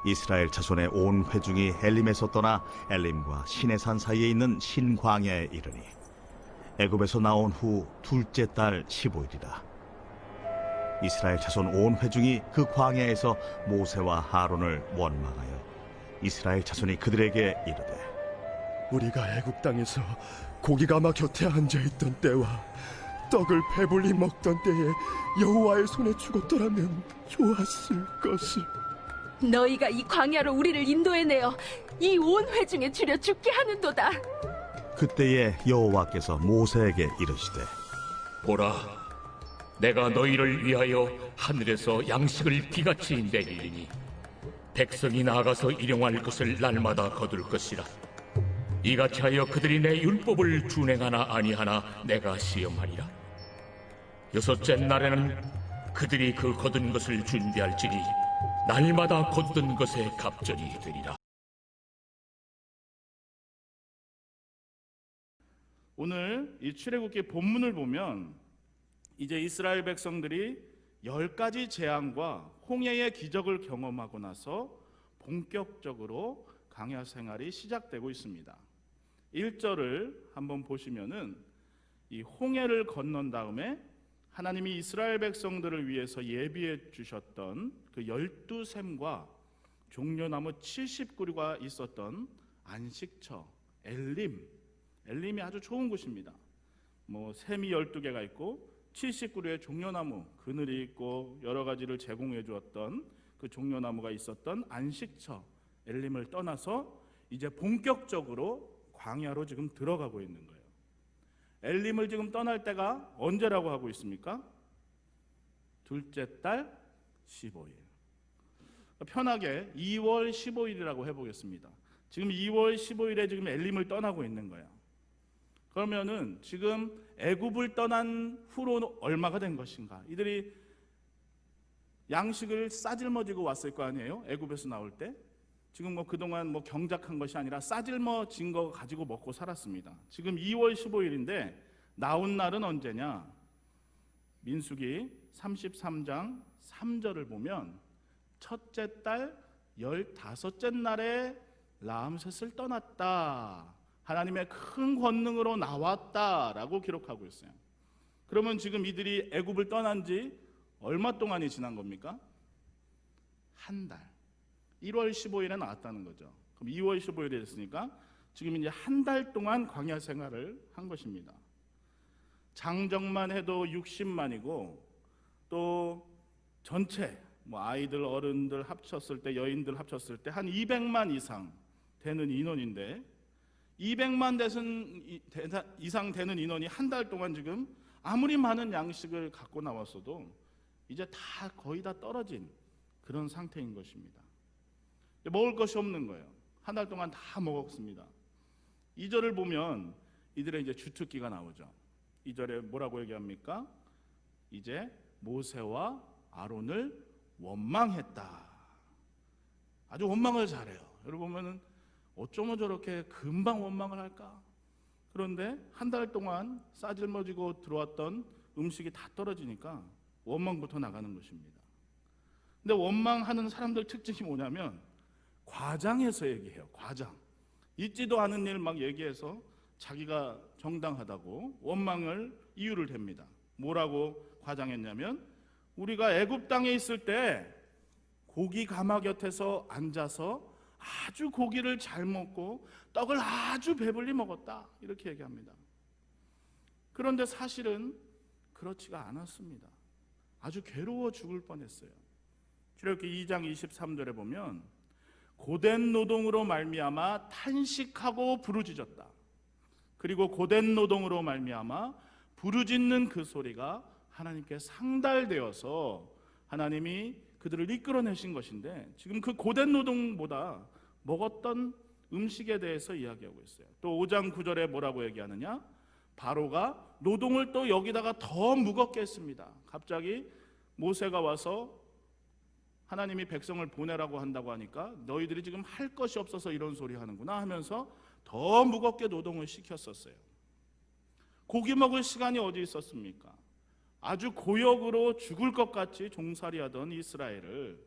이스라엘 자손의 온 회중이 엘림에서 떠나 엘림과 시내산 사이에 있는 신광야에 이르니 애굽에서 나온 후 둘째 달 15일이라. 이스라엘 자손 온 회중이 그 광야에서 모세와 아론을 원망하여 이스라엘 자손이 그들에게 이르되, 우리가 애굽 땅에서 고기가마 곁에 앉아있던 때와 떡을 배불리 먹던 때에 여호와의 손에 죽었더라면 좋았을 것을. 너희가 이 광야로 우리를 인도해내어 이 온 회중에 줄여 죽게 하는도다. 그때에 여호와께서 모세에게 이르시되, 보라, 내가 너희를 위하여 하늘에서 양식을 비같이 내리리니 백성이 나아가서 일용할 것을 날마다 거둘 것이라. 이같이 하여 그들이 내 율법을 준행하나 아니하나 내가 시험하리라. 여섯째 날에는 그들이 그 거둔 것을 준비할지니 날마다 거두던 것에 갑절이 되리라. 오늘 이 출애굽기 본문을 보면 이제 이스라엘 백성들이 10가지 재앙과 홍해의 기적을 경험하고 나서 본격적으로 광야 생활이 시작되고 있습니다. 1절을 한번 보시면은 이 홍해를 건넌 다음에 하나님이 이스라엘 백성들을 위해서 예비해 주셨던 그 12샘과 종려나무 70그루가 있었던 안식처 엘림이 아주 좋은 곳입니다. 샘이 12개가 있고 70그루의 종려나무 그늘이 있고 여러 가지를 제공해 주었던 그 종려나무가 있었던 안식처 엘림을 떠나서 이제 본격적으로 광야로 지금 들어가고 있는 거예요. 엘림을 지금 떠날 때가 언제라고 하고 있습니까? 둘째 달 15일. 편하게 2월 15일이라고 해보겠습니다. 지금 2월 15일에 지금 엘림을 떠나고 있는 거예요. 그러면은 지금 애굽을 떠난 후로 얼마가 된 것인가? 이들이 양식을 싸질머지고 왔을 거 아니에요? 애굽에서 나올 때. 지금 그동안 경작한 것이 아니라 싸질머진 거 가지고 먹고 살았습니다. 지금 2월 15일인데 나온 날은 언제냐? 민수기 33장 3절을 보면 첫째 달 15째 날에 라암셋을 떠났다. 하나님의 큰 권능으로 나왔다라고 기록하고 있어요. 그러면 지금 이들이 애굽을 떠난 지 얼마 동안이 지난 겁니까? 한 달. 1월 15일에 나왔다는 거죠. 그럼 2월 15일에 됐으니까 지금 이제 한 달 동안 광야 생활을 한 것입니다. 장정만 해도 60만이고 또 전체 아이들 어른들 합쳤을 때 여인들 합쳤을 때 한 200만 이상 되는 인원인데 200만 이상 되는 인원이 한 달 동안 지금 아무리 많은 양식을 갖고 나왔어도 이제 다 거의 다 떨어진 그런 상태인 것입니다. 먹을 것이 없는 거예요. 한 달 동안 다 먹었습니다. 2절을 보면 이들의 이제 주특기가 나오죠. 2절에 뭐라고 얘기합니까? 이제 모세와 아론을 원망했다. 아주 원망을 잘해요. 여러분 보면은 어쩌면 저렇게 금방 원망을 할까? 그런데 한 달 동안 싸질머지고 들어왔던 음식이 다 떨어지니까 원망부터 나가는 것입니다. 근데 원망하는 사람들 특징이 뭐냐면 과장해서 얘기해요. 과장. 있지도 않은 일 막 얘기해서 자기가 정당하다고 원망을 이유를 댑니다. 뭐라고 과장했냐면 우리가 애굽 땅에 있을 때 고기 가마 곁에서 앉아서 아주 고기를 잘 먹고 떡을 아주 배불리 먹었다. 이렇게 얘기합니다. 그런데 사실은 그렇지가 않았습니다. 아주 괴로워 죽을 뻔했어요. 출애굽기 2장 23절에 보면 고된 노동으로 말미암아 탄식하고 부르짖었다. 그리고 고된 노동으로 말미암아 부르짖는 그 소리가 하나님께 상달되어서 하나님이 그들을 이끌어내신 것인데 지금 그 고된 노동보다 먹었던 음식에 대해서 이야기하고 있어요. 또 5장 9절에 뭐라고 얘기하느냐? 바로가 노동을 또 여기다가 더 무겁게 했습니다. 갑자기 모세가 와서 하나님이 백성을 보내라고 한다고 하니까 너희들이 지금 할 것이 없어서 이런 소리 하는구나 하면서 더 무겁게 노동을 시켰었어요. 고기 먹을 시간이 어디 있었습니까? 아주 고역으로 죽을 것 같이 종살이하던 이스라엘을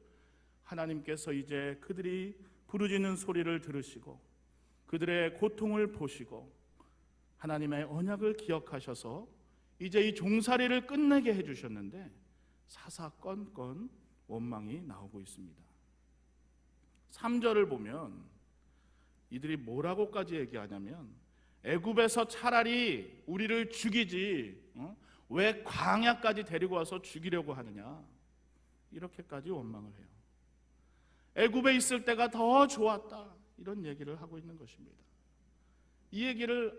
하나님께서 이제 그들이 부르짖는 소리를 들으시고 그들의 고통을 보시고 하나님의 언약을 기억하셔서 이제 이 종살이를 끝내게 해주셨는데 사사건건 원망이 나오고 있습니다. 3절을 보면 이들이 뭐라고까지 얘기하냐면 애굽에서 차라리 우리를 죽이지 왜 광야까지 데리고 와서 죽이려고 하느냐, 이렇게까지 원망을 해요. 애굽에 있을 때가 더 좋았다, 이런 얘기를 하고 있는 것입니다. 이 얘기를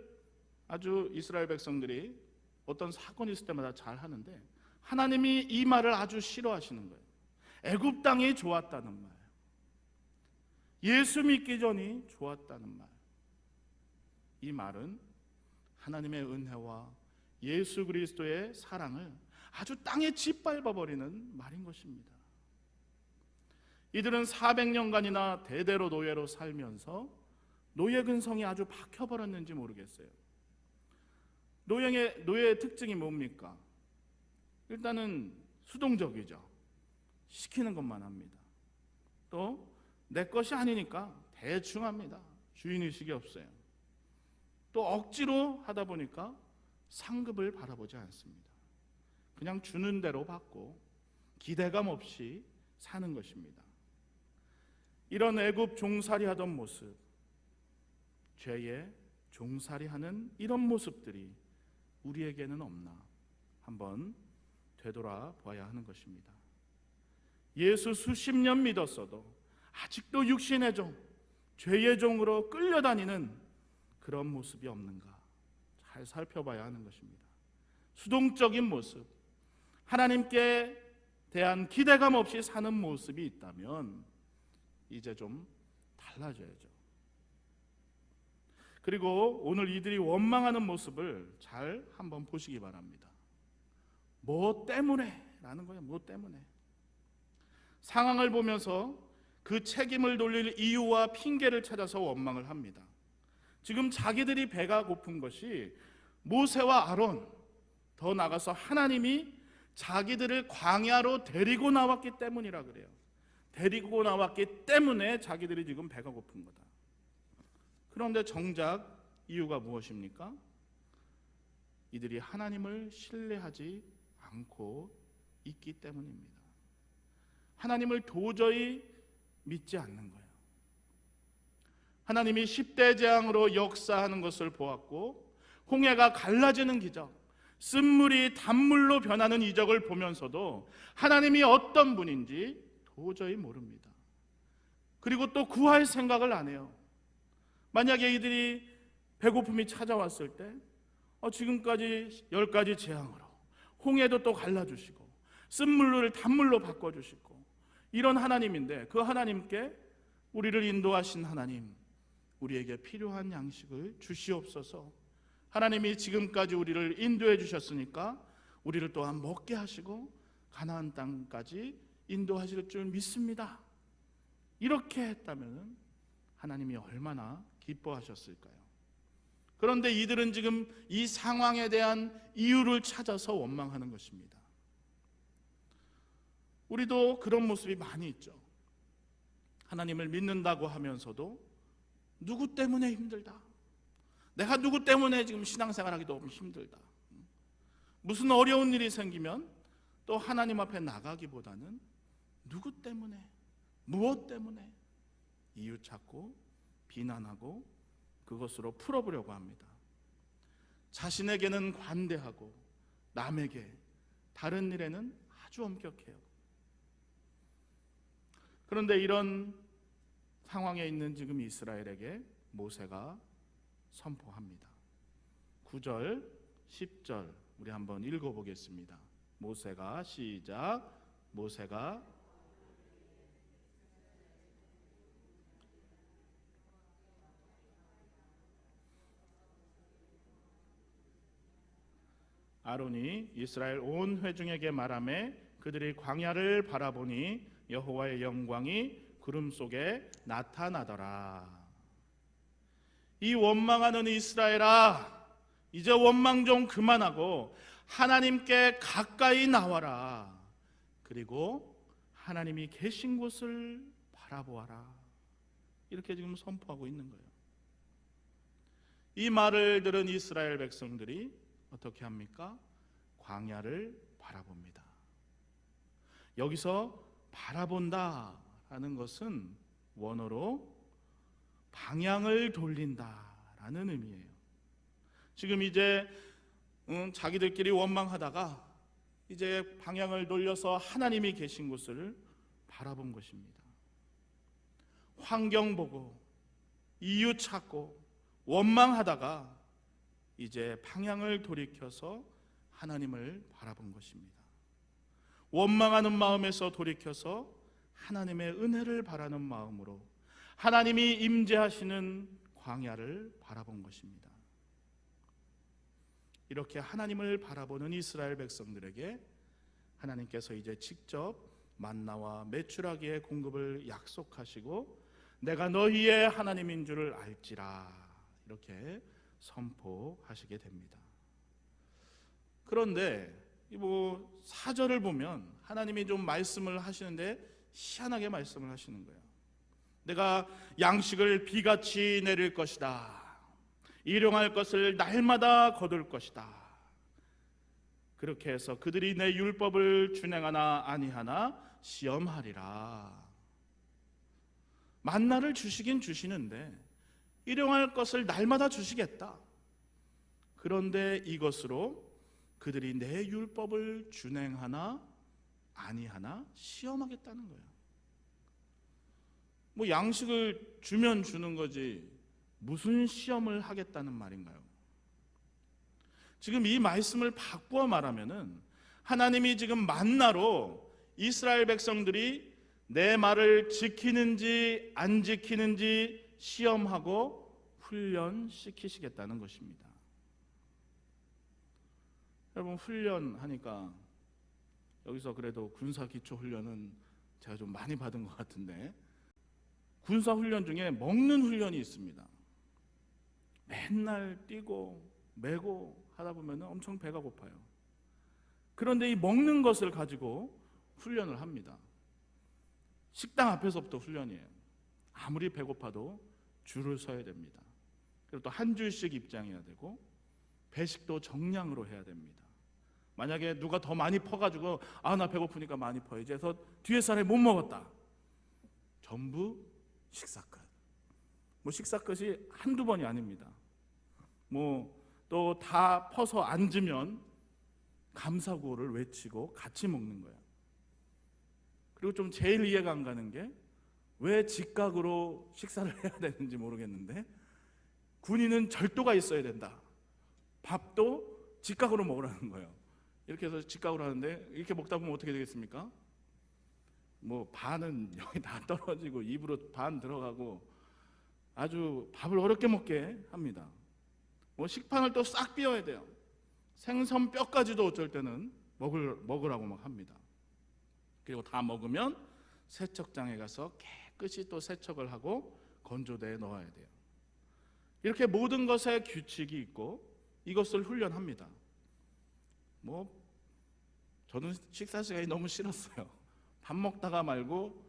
아주 이스라엘 백성들이 어떤 사건이 있을 때마다 잘 하는데 하나님이 이 말을 아주 싫어하시는 거예요. 애굽 땅이 좋았다는 말, 예수 믿기 전이 좋았다는 말, 이 말은 하나님의 은혜와 예수 그리스도의 사랑을 아주 땅에 짓밟아버리는 말인 것입니다. 이들은 400년간이나 대대로 노예로 살면서 노예 근성이 아주 박혀버렸는지 모르겠어요. 노예의 특징이 뭡니까? 일단은 수동적이죠. 시키는 것만 합니다. 또 내 것이 아니니까 대충 합니다. 주인의식이 없어요. 또 억지로 하다 보니까 상급을 바라보지 않습니다. 그냥 주는 대로 받고 기대감 없이 사는 것입니다. 이런 애굽 종살이 하던 모습, 죄의 종살이 하는 이런 모습들이 우리에게는 없나 한번 되돌아봐야 하는 것입니다. 예수 수십 년 믿었어도 아직도 육신의 종, 죄의 종으로 끌려다니는 그런 모습이 없는가 잘 살펴봐야 하는 것입니다. 수동적인 모습, 하나님께 대한 기대감 없이 사는 모습이 있다면 이제 좀 달라져야죠. 그리고 오늘 이들이 원망하는 모습을 잘 한번 보시기 바랍니다. 뭐 때문에? 라는 거예요. 뭐 때문에? 상황을 보면서 그 책임을 돌릴 이유와 핑계를 찾아서 원망을 합니다. 지금 자기들이 배가 고픈 것이 모세와 아론, 더 나아가서 하나님이 자기들을 광야로 데리고 나왔기 때문이라 그래요. 데리고 나왔기 때문에 자기들이 지금 배가 고픈 거다. 그런데 정작 이유가 무엇입니까? 이들이 하나님을 신뢰하지 않고 있기 때문입니다. 하나님을 도저히 믿지 않는 거예요. 하나님이 10대 재앙으로 역사하는 것을 보았고 홍해가 갈라지는 기적, 쓴물이 단물로 변하는 이적을 보면서도 하나님이 어떤 분인지 도저히 모릅니다. 그리고 또 구할 생각을 안 해요. 만약에 이들이 배고픔이 찾아왔을 때 지금까지 10가지 재앙으로 홍해도 또 갈라주시고 쓴물을 단물로 바꿔주시고 이런 하나님인데 그 하나님께 우리를 인도하신 하나님, 우리에게 필요한 양식을 주시옵소서. 하나님이 지금까지 우리를 인도해 주셨으니까 우리를 또한 먹게 하시고 가나안 땅까지 인도하실 줄 믿습니다. 이렇게 했다면 하나님이 얼마나 기뻐하셨을까요? 그런데 이들은 지금 이 상황에 대한 이유를 찾아서 원망하는 것입니다. 우리도 그런 모습이 많이 있죠. 하나님을 믿는다고 하면서도 누구 때문에 힘들다, 내가 누구 때문에 지금 신앙생활하기 너무 힘들다, 무슨 어려운 일이 생기면 또 하나님 앞에 나가기보다는 누구 때문에, 무엇 때문에 이유 찾고 비난하고 그것으로 풀어보려고 합니다. 자신에게는 관대하고 남에게, 다른 일에는 아주 엄격해요. 그런데 이런 상황에 있는 지금 이스라엘에게 모세가 선포합니다. 9절, 10절 우리 한번 읽어보겠습니다. 모세가 시작. 모세가 아론이 이스라엘 온 회중에게 말하매 그들이 광야를 바라보니 여호와의 영광이 구름 속에 나타나더라. 이 원망하는 이스라엘아, 이제 원망 좀 그만하고 하나님께 가까이 나와라. 그리고 하나님이 계신 곳을 바라보아라. 이렇게 지금 선포하고 있는 거예요. 이 말을 들은 이스라엘 백성들이 어떻게 합니까? 광야를 바라봅니다. 여기서 바라본다 하는 것은 원어로 방향을 돌린다라는 의미예요. 지금 이제 자기들끼리 원망하다가 이제 방향을 돌려서 하나님이 계신 곳을 바라본 것입니다. 환경 보고 이유 찾고 원망하다가 이제 방향을 돌이켜서 하나님을 바라본 것입니다. 원망하는 마음에서 돌이켜서 하나님의 은혜를 바라는 마음으로 하나님이 임재하시는 광야를 바라본 것입니다. 이렇게 하나님을 바라보는 이스라엘 백성들에게 하나님께서 이제 직접 만나와 메추라기의 공급을 약속하시고 내가 너희의 하나님인 줄을 알지라 이렇게 선포하시게 됩니다. 그런데 뭐 4절을 보면 하나님이 좀 말씀을 하시는데 희한하게 말씀을 하시는 거예요. 내가 양식을 비같이 내릴 것이다. 일용할 것을 날마다 거둘 것이다. 그렇게 해서 그들이 내 율법을 준행하나 아니하나 시험하리라. 만나를 주시긴 주시는데 일용할 것을 날마다 주시겠다. 그런데 이것으로 그들이 내 율법을 준행하나 아니하나 시험하겠다는 거예요. 뭐 양식을 주면 주는 거지 무슨 시험을 하겠다는 말인가요? 지금 이 말씀을 바꾸어 말하면은 하나님이 지금 만나로 이스라엘 백성들이 내 말을 지키는지 안 지키는지 시험하고 훈련시키시겠다는 것입니다. 여러분 훈련하니까 여기서 그래도 군사 기초 훈련은 제가 좀 많이 받은 것 같은데 군사 훈련 중에 먹는 훈련이 있습니다. 맨날 뛰고 매고 하다 보면 엄청 배가 고파요. 그런데 이 먹는 것을 가지고 훈련을 합니다. 식당 앞에서부터 훈련이에요. 아무리 배고파도 줄을 서야 됩니다. 그리고 또 한 줄씩 입장해야 되고 배식도 정량으로 해야 됩니다. 만약에 누가 더 많이 퍼가지고 나 배고프니까 많이 퍼야지 해서 뒤에 사람이 못 먹었다. 전부 식사 끝. 뭐 식사 끝이 한두 번이 아닙니다. 뭐 또 다 퍼서 앉으면 감사구호를 외치고 같이 먹는 거야. 그리고 좀 제일 이해가 안 가는 게 왜 직각으로 식사를 해야 되는지 모르겠는데 군인은 절도가 있어야 된다. 밥도 직각으로 먹으라는 거예요. 이렇게 해서 직각으로 하는데 이렇게 먹다 보면 어떻게 되겠습니까? 뭐 반은 여기 다 떨어지고 입으로 반 들어가고 아주 밥을 어렵게 먹게 합니다. 뭐 식판을 또 싹 비워야 돼요. 생선 뼈까지도 어쩔 때는 먹으라고 막 합니다. 그리고 다 먹으면 세척장에 가서 깨끗이 또 세척을 하고 건조대에 넣어야 돼요. 이렇게 모든 것에 규칙이 있고 이것을 훈련합니다. 뭐 저는 식사 시간이 너무 싫었어요. 밥 먹다가 말고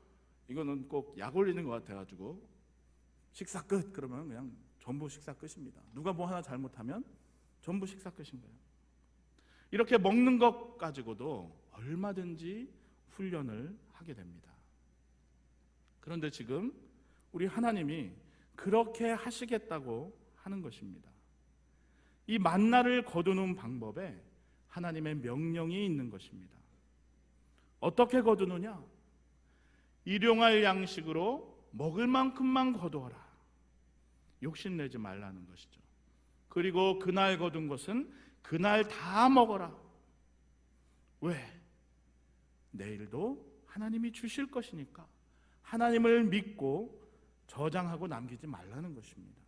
이거는 꼭 약 올리는 것 같아가지고 식사 끝 그러면 그냥 전부 식사 끝입니다. 누가 뭐 하나 잘못하면 전부 식사 끝인 거예요. 이렇게 먹는 것 가지고도 얼마든지 훈련을 하게 됩니다. 그런데 지금 우리 하나님이 그렇게 하시겠다고 하는 것입니다. 이 만나를 거두는 방법에 하나님의 명령이 있는 것입니다. 어떻게 거두느냐? 일용할 양식으로 먹을 만큼만 거두어라. 욕심내지 말라는 것이죠. 그리고 그날 거둔 것은 그날 다 먹어라. 왜? 내일도 하나님이 주실 것이니까 하나님을 믿고 저장하고 남기지 말라는 것입니다.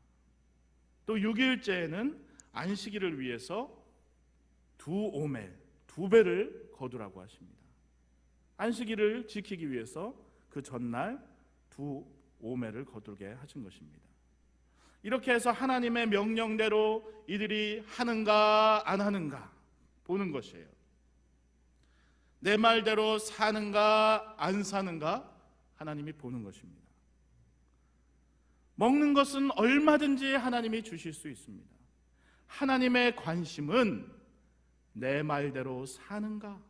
또 6일째에는 안식일을 위해서 2오멜, 2배를 거두라고 하십니다. 안식일을 지키기 위해서 그 전날 2오멜을 거두게 하신 것입니다. 이렇게 해서 하나님의 명령대로 이들이 하는가 안 하는가 보는 것이에요. 내 말대로 사는가 안 사는가 하나님이 보는 것입니다. 먹는 것은 얼마든지 하나님이 주실 수 있습니다. 하나님의 관심은 내 말대로 사는가,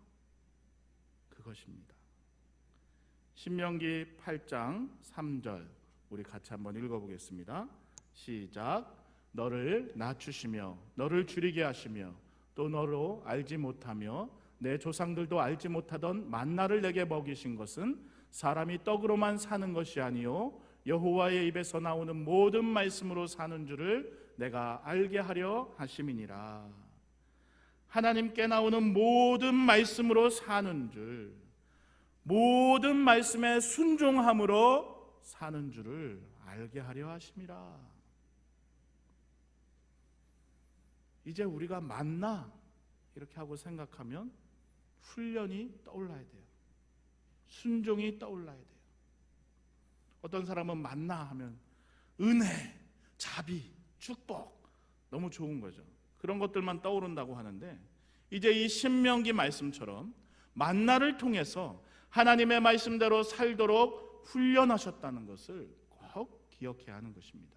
그것입니다. 신명기 8장 3절 우리 같이 한번 읽어보겠습니다. 시작. 너를 낮추시며 너를 줄이게 하시며 또 너로 알지 못하며 내 조상들도 알지 못하던 만나를 내게 먹이신 것은 사람이 떡으로만 사는 것이 아니요 여호와의 입에서 나오는 모든 말씀으로 사는 줄을 내가 알게 하려 하심이니라. 하나님께 나오는 모든 말씀으로 사는 줄, 모든 말씀에 순종함으로 사는 줄을 알게 하려 하심이라. 이제 우리가 만나 이렇게 하고 생각하면 훈련이 떠올라야 돼요. 순종이 떠올라야 돼요. 어떤 사람은 만나 하면 은혜, 자비, 축복 너무 좋은 거죠. 그런 것들만 떠오른다고 하는데 이제 이 신명기 말씀처럼 만나를 통해서 하나님의 말씀대로 살도록 훈련하셨다는 것을 꼭 기억해야 하는 것입니다.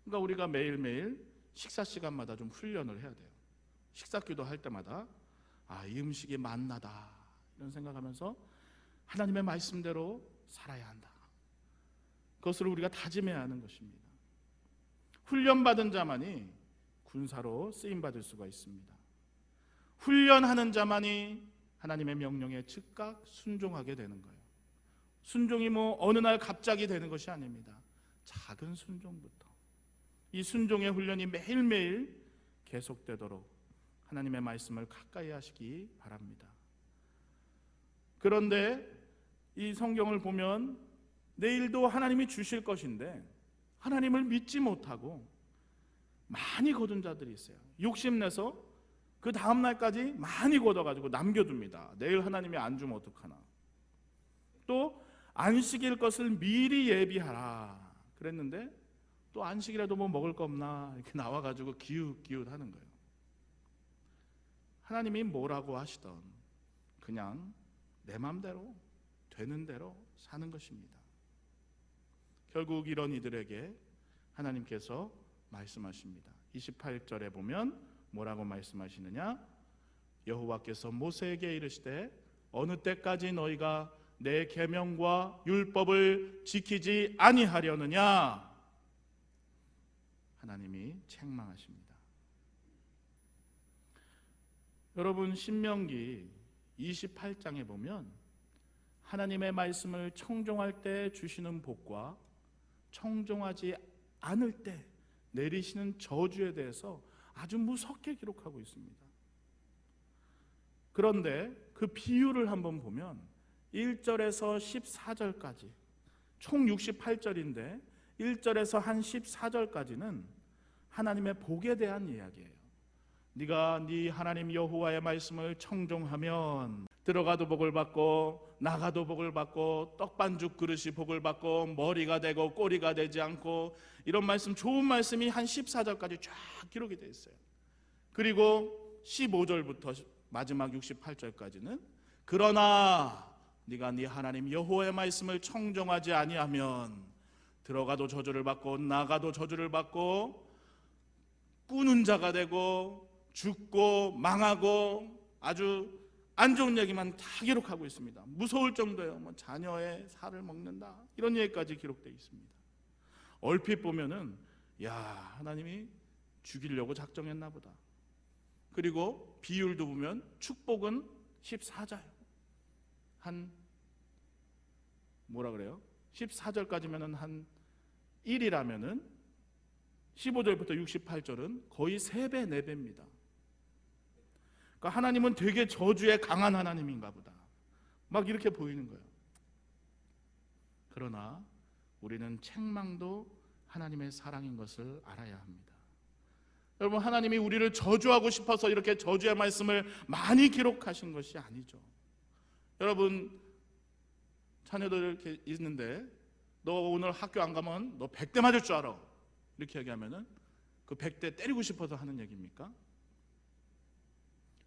그러니까 우리가 매일매일 식사 시간마다 좀 훈련을 해야 돼요. 식사기도 할 때마다 이 음식이 만나다 이런 생각하면서 하나님의 말씀대로 살아야 한다. 그것을 우리가 다짐해야 하는 것입니다. 훈련받은 자만이 군사로 쓰임받을 수가 있습니다. 훈련하는 자만이 하나님의 명령에 즉각 순종하게 되는 거예요. 순종이 어느 날 갑자기 되는 것이 아닙니다. 작은 순종부터 이 순종의 훈련이 매일매일 계속되도록 하나님의 말씀을 가까이 하시기 바랍니다. 그런데 이 성경을 보면 내일도 하나님이 주실 것인데 하나님을 믿지 못하고 많이 거둔 자들이 있어요. 욕심내서 그 다음 날까지 많이 거둬가지고 남겨둡니다. 내일 하나님이 안 주면 어떡하나. 또 안식일 것을 미리 예비하라 그랬는데 또 안식이라도 먹을 거 없나 이렇게 나와가지고 기웃기웃하는 거예요. 하나님이 뭐라고 하시던 그냥 내 맘대로 되는 대로 사는 것입니다. 결국 이런 이들에게 하나님께서 말씀하십니다. 28절에 보면 뭐라고 말씀하시느냐? 여호와께서 모세에게 이르시되 어느 때까지 너희가 내 계명과 율법을 지키지 아니하려느냐? 하나님이 책망하십니다. 여러분 신명기 28장에 보면 하나님의 말씀을 청종할 때 주시는 복과 청종하지 않을 때 내리시는 저주에 대해서 아주 무섭게 기록하고 있습니다. 그런데 그 비율을 한번 보면 1절에서 14절까지 총 68절인데 1절에서 한 14절까지는 하나님의 복에 대한 이야기예요. 네가 네 하나님 여호와의 말씀을 청종하면 들어가도 복을 받고 나가도 복을 받고 떡반죽 그릇이 복을 받고 머리가 되고 꼬리가 되지 않고 이런 말씀 좋은 말씀이 한 14절까지 쫙 기록이 되어 있어요. 그리고 15절부터 마지막 68절까지는 그러나 네가 네 하나님 여호와의 말씀을 청종하지 아니하면 들어가도 저주를 받고 나가도 저주를 받고 꾸는 자가 되고 죽고 망하고 아주 안 좋은 얘기만 다 기록하고 있습니다. 무서울 정도예요. 자녀의 살을 먹는다 이런 얘기까지 기록되어 있습니다. 얼핏 보면은 하나님이 죽이려고 작정했나 보다. 그리고 비율도 보면 축복은 14절 한 14절까지면은 한 1이라면은 15절부터 68절은 거의 3배, 4배입니다. 그러니까 하나님은 되게 저주에 강한 하나님인가 보다. 막 이렇게 보이는 거예요. 그러나 우리는 책망도 하나님의 사랑인 것을 알아야 합니다. 여러분 하나님이 우리를 저주하고 싶어서 이렇게 저주의 말씀을 많이 기록하신 것이 아니죠. 여러분 자녀들 이렇게 있는데 너 오늘 학교 안 가면 너 100대 맞을 줄 알아 이렇게 얘기하면은 그 100대 때리고 싶어서 하는 얘기입니까?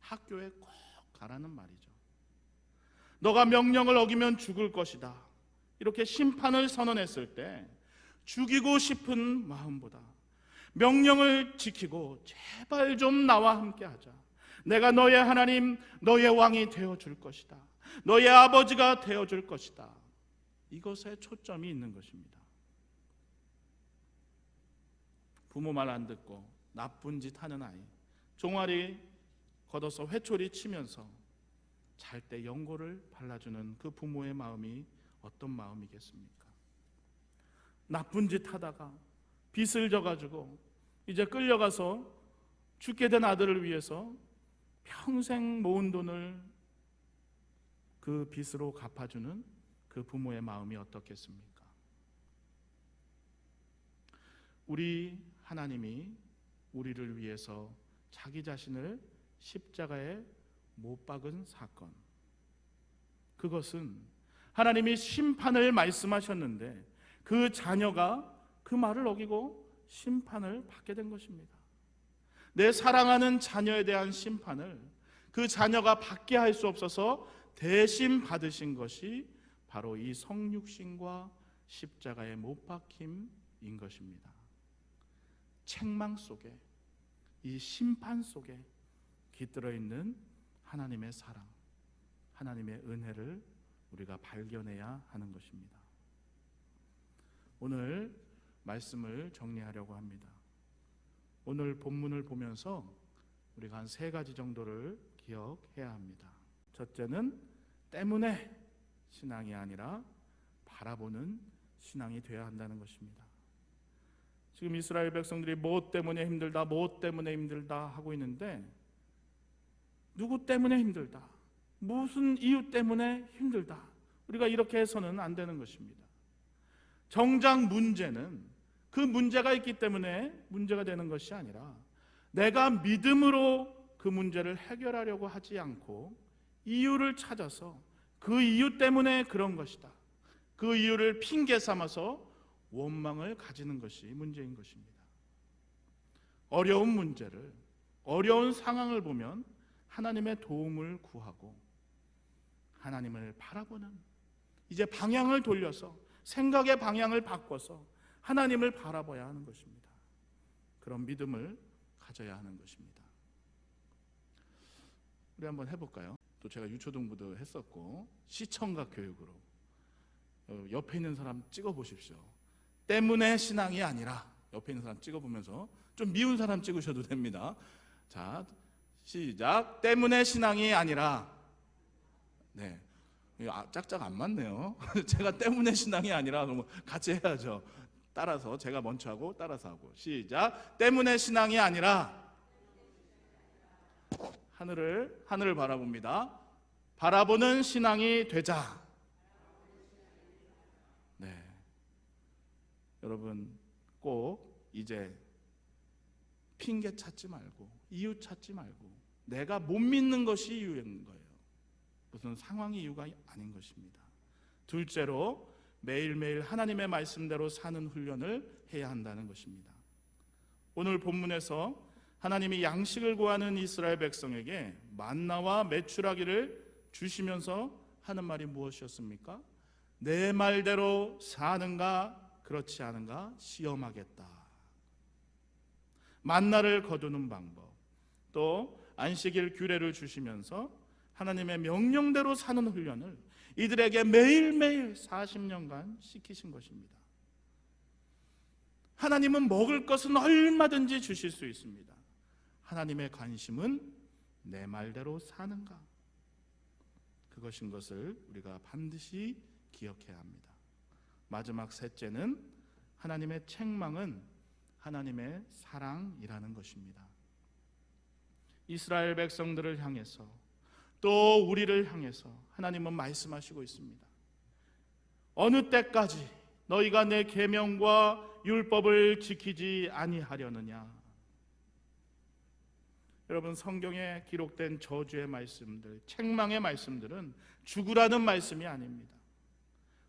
학교에 꼭 가라는 말이죠. 너가 명령을 어기면 죽을 것이다. 이렇게 심판을 선언했을 때 죽이고 싶은 마음보다 명령을 지키고 제발 좀 나와 함께하자. 내가 너의 하나님, 너의 왕이 되어줄 것이다. 너의 아버지가 되어줄 것이다. 이것에 초점이 있는 것입니다. 부모 말 안 듣고 나쁜 짓 하는 아이, 종아리 걷어서 회초리 치면서 잘 때 연고를 발라주는 그 부모의 마음이 어떤 마음이겠습니까? 나쁜 짓 하다가 빚을 져가지고 이제 끌려가서 죽게 된 아들을 위해서 평생 모은 돈을 그 빚으로 갚아주는 그 부모의 마음이 어떻겠습니까? 우리 하나님이 우리를 위해서 자기 자신을 십자가에 못 박은 사건, 그것은 하나님이 심판을 말씀하셨는데 그 자녀가 그 말을 어기고 심판을 받게 된 것입니다. 내 사랑하는 자녀에 대한 심판을 그 자녀가 받게 할 수 없어서 대신 받으신 것이 바로 이 성육신과 십자가의 못 박힘인 것입니다. 책망 속에, 이 심판 속에 깃들어 있는 하나님의 사랑, 하나님의 은혜를 우리가 발견해야 하는 것입니다. 오늘 말씀을 정리하려고 합니다. 오늘 본문을 보면서 우리가 한 3가지 정도를 기억해야 합니다. 첫째는 때문에 신앙이 아니라 바라보는 신앙이 되어야 한다는 것입니다. 지금 이스라엘 백성들이 뭐 때문에 힘들다, 뭐 때문에 힘들다 하고 있는데 누구 때문에 힘들다, 무슨 이유 때문에 힘들다, 우리가 이렇게 해서는 안 되는 것입니다. 정작 문제는 그 문제가 있기 때문에 문제가 되는 것이 아니라 내가 믿음으로 그 문제를 해결하려고 하지 않고 이유를 찾아서 그 이유 때문에 그런 것이다, 그 이유를 핑계 삼아서 원망을 가지는 것이 문제인 것입니다. 어려운 문제를, 어려운 상황을 보면 하나님의 도움을 구하고 하나님을 바라보는, 이제 방향을 돌려서 생각의 방향을 바꿔서 하나님을 바라봐야 하는 것입니다. 그런 믿음을 가져야 하는 것입니다. 우리 한번 해볼까요? 또 제가 유초등부도 했었고 시청각 교육으로 옆에 있는 사람 찍어보십시오. 때문에 신앙이 아니라, 옆에 있는 사람 찍어보면서 좀 미운 사람 찍으셔도 됩니다. 자, 시작. 때문에 신앙이 아니라. 네, 짝짝 안 맞네요. 제가 때문에 신앙이 아니라 그러면 같이 해야죠. 따라서 제가 먼저 하고 따라서 하고. 시작. 때문에 신앙이 아니라 하늘을 바라봅니다. 바라보는 신앙이 되자. 네, 여러분 꼭 이제 핑계 찾지 말고 이유 찾지 말고 내가 못 믿는 것이 이유인 거예요. 무슨 상황이 이유가 아닌 것입니다. 둘째로 매일매일 하나님의 말씀대로 사는 훈련을 해야 한다는 것입니다. 오늘 본문에서 하나님이 양식을 구하는 이스라엘 백성에게 만나와 메추라기를 주시면서 하는 말이 무엇이었습니까? 내 말대로 사는가 그렇지 않은가 시험하겠다. 만나를 거두는 방법, 또 안식일 규례를 주시면서 하나님의 명령대로 사는 훈련을 이들에게 매일매일 40년간 시키신 것입니다. 하나님은 먹을 것은 얼마든지 주실 수 있습니다. 하나님의 관심은 내 말대로 사는가, 그것인 것을 우리가 반드시 기억해야 합니다. 마지막 셋째는 하나님의 책망은 하나님의 사랑이라는 것입니다. 이스라엘 백성들을 향해서 또 우리를 향해서 하나님은 말씀하시고 있습니다. 어느 때까지 너희가 내 계명과 율법을 지키지 아니하려느냐. 여러분, 성경에 기록된 저주의 말씀들, 책망의 말씀들은 죽으라는 말씀이 아닙니다.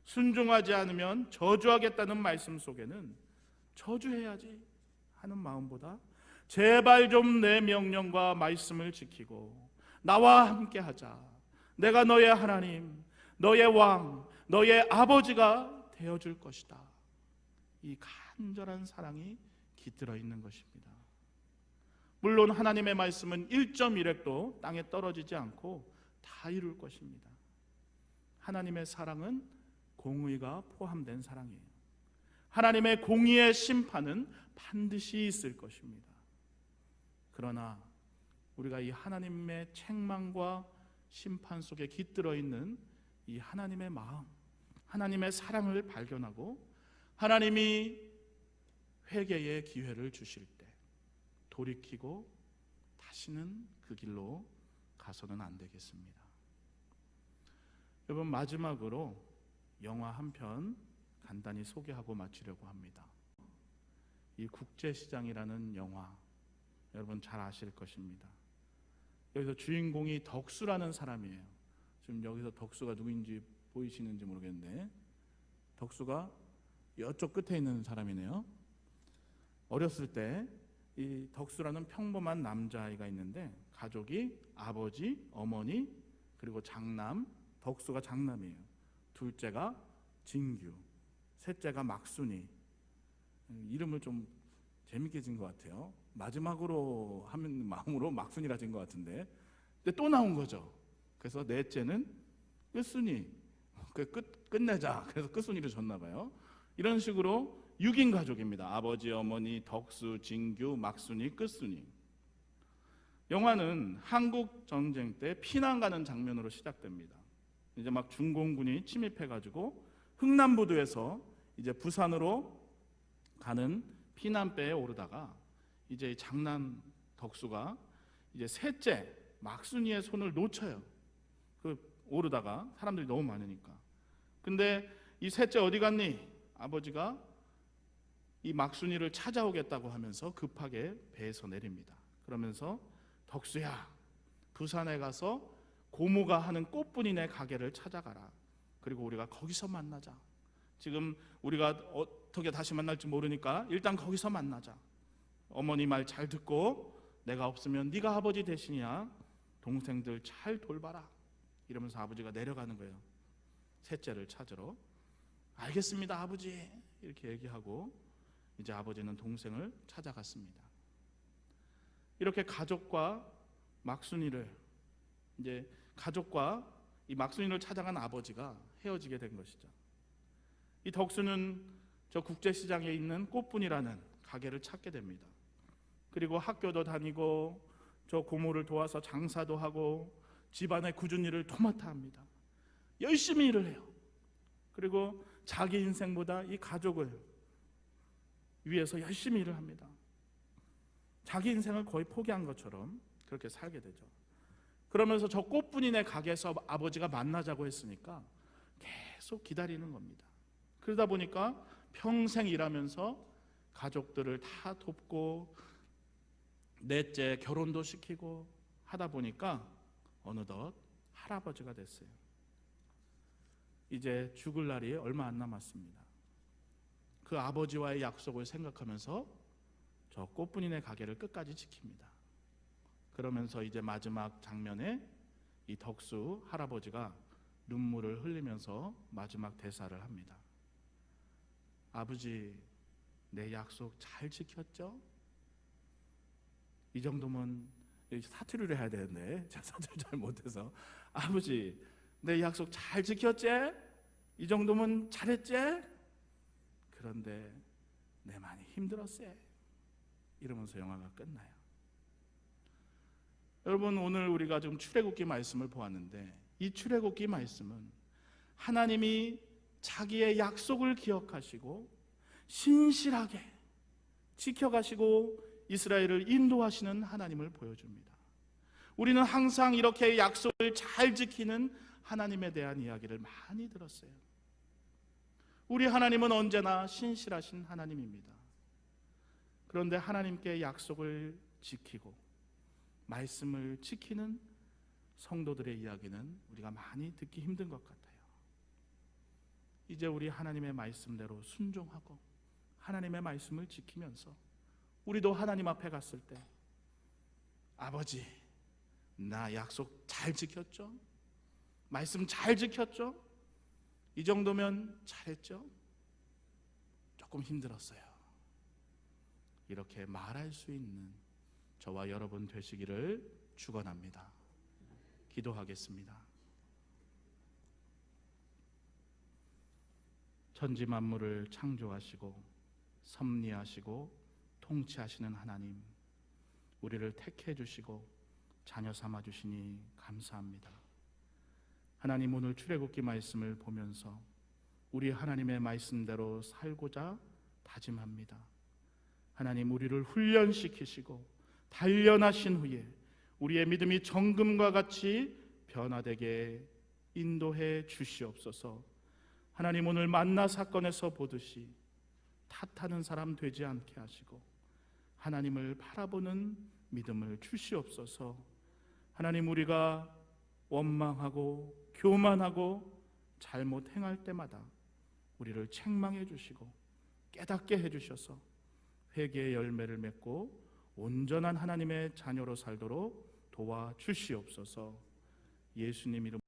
순종하지 않으면 저주하겠다는 말씀 속에는 저주해야지 하는 마음보다 제발 좀 내 명령과 말씀을 지키고 나와 함께 하자. 내가 너의 하나님, 너의 왕, 너의 아버지가 되어줄 것이다. 이 간절한 사랑이 깃들어 있는 것입니다. 물론 하나님의 말씀은 1.1획도 땅에 떨어지지 않고 다 이룰 것입니다. 하나님의 사랑은 공의가 포함된 사랑이에요. 하나님의 공의의 심판은 반드시 있을 것입니다. 그러나 우리가 이 하나님의 책망과 심판 속에 깃들어 있는 이 하나님의 마음, 하나님의 사랑을 발견하고 하나님이 회개의 기회를 주실 때 돌이키고 다시는 그 길로 가서는 안 되겠습니다. 여러분, 마지막으로 영화 한 편 간단히 소개하고 마치려고 합니다. 이 국제시장이라는 영화, 여러분 잘 아실 것입니다. 여기서 주인공이 덕수라는 사람이에요. 지금 여기서 덕수가 누구인지 보이시는지 모르겠는데, 덕수가 이쪽 끝에 있는 사람이네요. 어렸을 때 이 덕수라는 평범한 남자아이가 있는데, 가족이 아버지, 어머니, 그리고 장남, 덕수가 장남이에요. 둘째가 진규, 셋째가 막순이. 이름을 좀 재밌게 지은 것 같아요. 마지막으로 하면 마음으로 막순이라 지은 것 같은데, 근데 또 나온 거죠. 그래서 넷째는 끝순이, 끝내자. 그래서 끝순이를 줬나 봐요. 이런 식으로 6인 가족입니다. 아버지, 어머니, 덕수, 진규, 막순이, 끝순이. 영화는 한국 전쟁 때 피난 가는 장면으로 시작됩니다. 이제 막 중공군이 침입해가지고 흥남부두에서 이제 부산으로 가는 피난배에 오르다가 이제 장남 덕수가 이제 셋째 막순이의 손을 놓쳐요. 그 오르다가 사람들이 너무 많으니까. 근데 이 셋째 어디 갔니? 아버지가 이 막순이를 찾아오겠다고 하면서 급하게 배에서 내립니다. 그러면서 덕수야, 부산에 가서 고모가 하는 꽃분이네 가게를 찾아가라. 그리고 우리가 거기서 만나자. 지금 우리가 어떻게 다시 만날지 모르니까 일단 거기서 만나자. 어머니 말 잘 듣고 내가 없으면 네가 아버지 대신이야. 동생들 잘 돌봐라. 이러면서 아버지가 내려가는 거예요. 셋째를 찾으러. 알겠습니다, 아버지. 이렇게 얘기하고 이제 아버지는 동생을 찾아갔습니다. 이렇게 가족과 막순이를, 이제 가족과 이 막순이를 찾아간 아버지가 헤어지게 된 것이죠. 이 덕수는 저 국제시장에 있는 꽃분이라는 가게를 찾게 됩니다. 그리고 학교도 다니고 저 고모를 도와서 장사도 하고 집안의 굳은 일을 도맡아 합니다. 열심히 일을 해요. 그리고 자기 인생보다 이 가족을 위해서 열심히 일을 합니다. 자기 인생을 거의 포기한 것처럼 그렇게 살게 되죠. 그러면서 저 꽃분이네 가게에서 아버지가 만나자고 했으니까 계속 기다리는 겁니다. 그러다 보니까 평생 일하면서 가족들을 다 돕고 넷째 결혼도 시키고 하다 보니까 어느덧 할아버지가 됐어요. 이제 죽을 날이 얼마 안 남았습니다. 그 아버지와의 약속을 생각하면서 저 꽃분이네 가게를 끝까지 지킵니다. 그러면서 이제 마지막 장면에 이 덕수 할아버지가 눈물을 흘리면서 마지막 대사를 합니다. 아버지, 내 약속 잘 지켰죠? 이 정도면 사투리를 해야 되는데 제가 사투리 잘 못해서, 아버지, 내 약속 잘 지켰지? 이 정도면 잘했지? 그런데 내 많이 힘들었어. 이러면서 영화가 끝나요. 여러분, 오늘 우리가 좀 출애굽기 말씀을 보았는데, 이 출애굽기 말씀은 하나님이 자기의 약속을 기억하시고 신실하게 지켜가시고 이스라엘을 인도하시는 하나님을 보여줍니다. 우리는 항상 이렇게 약속을 잘 지키는 하나님에 대한 이야기를 많이 들었어요. 우리 하나님은 언제나 신실하신 하나님입니다. 그런데 하나님께 약속을 지키고 말씀을 지키는 성도들의 이야기는 우리가 많이 듣기 힘든 것 같아요. 이제 우리 하나님의 말씀대로 순종하고 하나님의 말씀을 지키면서 우리도 하나님 앞에 갔을 때, 아버지, 나 약속 잘 지켰죠? 말씀 잘 지켰죠? 이 정도면 잘했죠? 조금 힘들었어요. 이렇게 말할 수 있는 저와 여러분 되시기를 축원합니다. 기도하겠습니다. 천지 만물을 창조하시고 섭리하시고 통치하시는 하나님, 우리를 택해 주시고 자녀 삼아 주시니 감사합니다. 하나님, 오늘 출애굽기 말씀을 보면서 우리 하나님의 말씀대로 살고자 다짐합니다. 하나님, 우리를 훈련시키시고 단련하신 후에 우리의 믿음이 정금과 같이 변화되게 인도해 주시옵소서. 하나님, 오늘 만나 사건에서 보듯이 탓하는 사람 되지 않게 하시고 하나님을 바라보는 믿음을 주시옵소서. 하나님, 우리가 원망하고 교만하고 잘못 행할 때마다 우리를 책망해 주시고 깨닫게 해 주셔서 회개의 열매를 맺고 온전한 하나님의 자녀로 살도록 도와주시옵소서. 예수님 이름